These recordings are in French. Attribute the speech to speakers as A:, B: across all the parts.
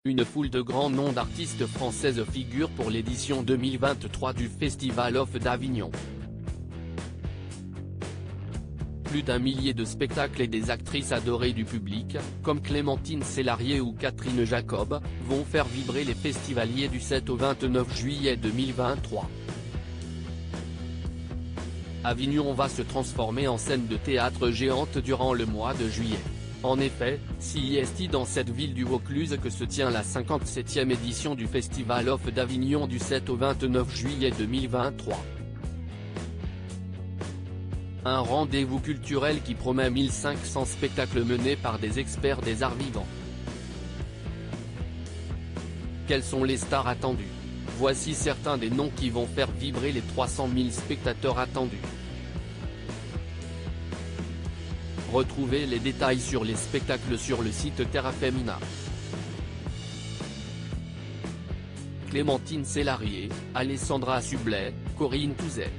A: Une foule de grands noms d'artistes françaises figurent pour l'édition 2023 du Festival of d'Avignon. Plus d'un millier de spectacles et des actrices adorées du public, comme Clémentine Célarié ou Catherine Jacob, vont faire vibrer les festivaliers du 7 au 29 juillet 2023. Avignon va se transformer en scène de théâtre géante durant le mois de juillet. En effet, c'est dans cette ville du Vaucluse que se tient la 57e édition du Festival of d'Avignon du 7 au 29 juillet 2023. Un rendez-vous culturel qui promet 1500 spectacles menés par des experts des arts vivants. Quelles sont les stars attendues? Voici certains des noms qui vont faire vibrer les 300 000 spectateurs attendus. Retrouvez les détails sur les spectacles sur le site Terra Femina. Clémentine Célarié, Alessandra Sublet, Corinne Touzet.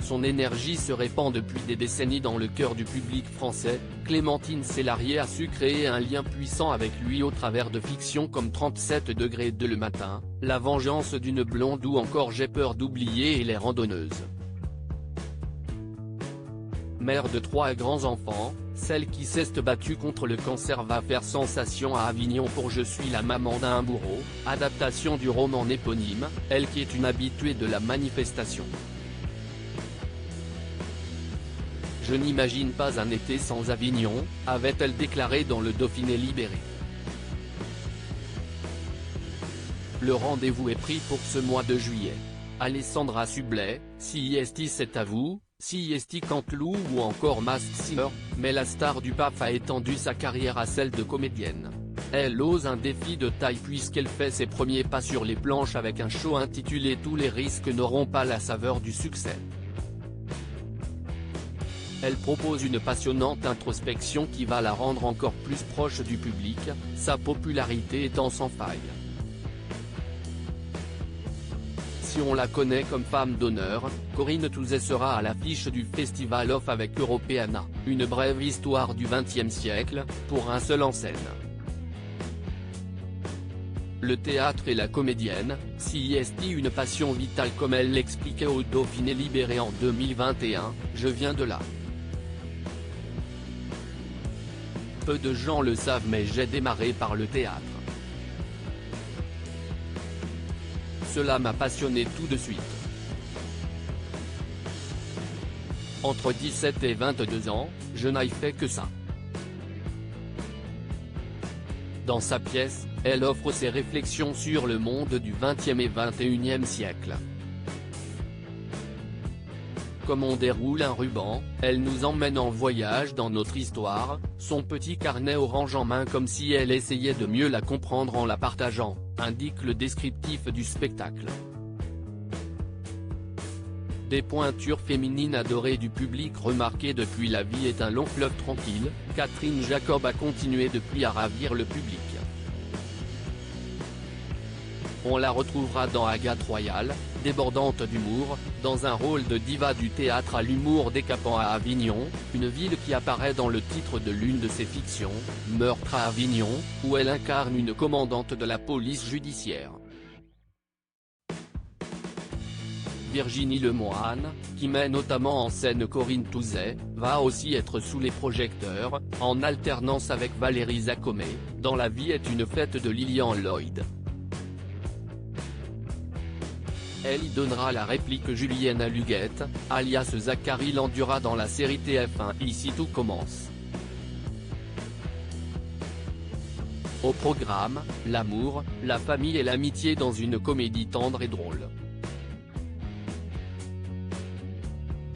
A: Son énergie se répand depuis des décennies dans le cœur du public français. Clémentine Célarié a su créer un lien puissant avec lui au travers de fictions comme 37 degrés de le matin, La vengeance d'une blonde ou encore J'ai peur d'oublier et Les randonneuses. Mère de 3 grands-enfants, celle qui s'est battue contre le cancer va faire sensation à Avignon pour Je suis la maman d'un bourreau, adaptation du roman éponyme, elle qui est une habituée de la manifestation. Je n'imagine pas un été sans Avignon, avait-elle déclaré dans le Dauphiné libéré. Le rendez-vous est pris pour ce mois de juillet. Alessandra Sublet, CIST c'est à vous, CIST Canteloup ou encore Masked Singer, mais la star du PAF a étendu sa carrière à celle de comédienne. Elle ose un défi de taille puisqu'elle fait ses premiers pas sur les planches avec un show intitulé Tous les risques n'auront pas la saveur du succès. Elle propose une passionnante introspection qui va la rendre encore plus proche du public, sa popularité étant sans faille. Si on la connaît comme femme d'honneur, Corinne Touzet sera à l'affiche du Festival of avec Europeana, une brève histoire du XXe siècle, pour un seul en scène. Le théâtre et la comédienne, CIST une passion vitale comme elle l'expliquait au Dauphiné libéré en 2021, je viens de là. Peu de gens le savent mais j'ai démarré par le théâtre. Cela m'a passionné tout de suite. Entre 17 et 22 ans, je n'ai fait que ça. Dans sa pièce, elle offre ses réflexions sur le monde du XXe et XXIe siècle. Comme on déroule un ruban, elle nous emmène en voyage dans notre histoire, son petit carnet orange en main comme si elle essayait de mieux la comprendre en la partageant, indique le descriptif du spectacle. Des pointures féminines adorées du public remarquées depuis La vie est un long fleuve tranquille, Catherine Jacob a continué depuis à ravir le public. On la retrouvera dans Agathe Royal, débordante d'humour, dans un rôle de diva du théâtre à l'humour décapant à Avignon, une ville qui apparaît dans le titre de l'une de ses fictions, Meurtre à Avignon, où elle incarne une commandante de la police judiciaire. Virginie Lemoine, qui met notamment en scène Corinne Touzet, va aussi être sous les projecteurs, en alternance avec Valérie Zacomé, dans La vie est une fête de Lilian Lloyd. Elle y donnera la réplique Julienne Aluguette, alias Zachary Landura dans la série TF1 Ici tout commence. Au programme, l'amour, la famille et l'amitié dans une comédie tendre et drôle.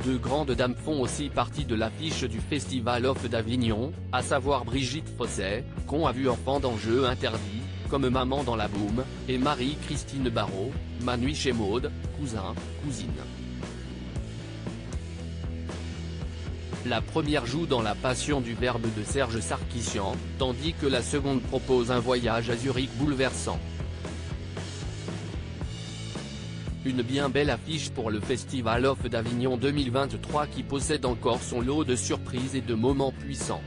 A: Deux grandes dames font aussi partie de l'affiche du Festival of d'Avignon, à savoir Brigitte Fosset, qu'on a vu enfant dans Jeux interdits, comme Maman dans la Boum, et Marie-Christine Barrault, Ma nuit chez Maud, Cousin, cousine. La première joue dans La passion du verbe de Serge Sarkissian, tandis que la seconde propose un voyage à Zurich bouleversant. Une bien belle affiche pour le Festival of d'Avignon 2023 qui possède encore son lot de surprises et de moments puissants.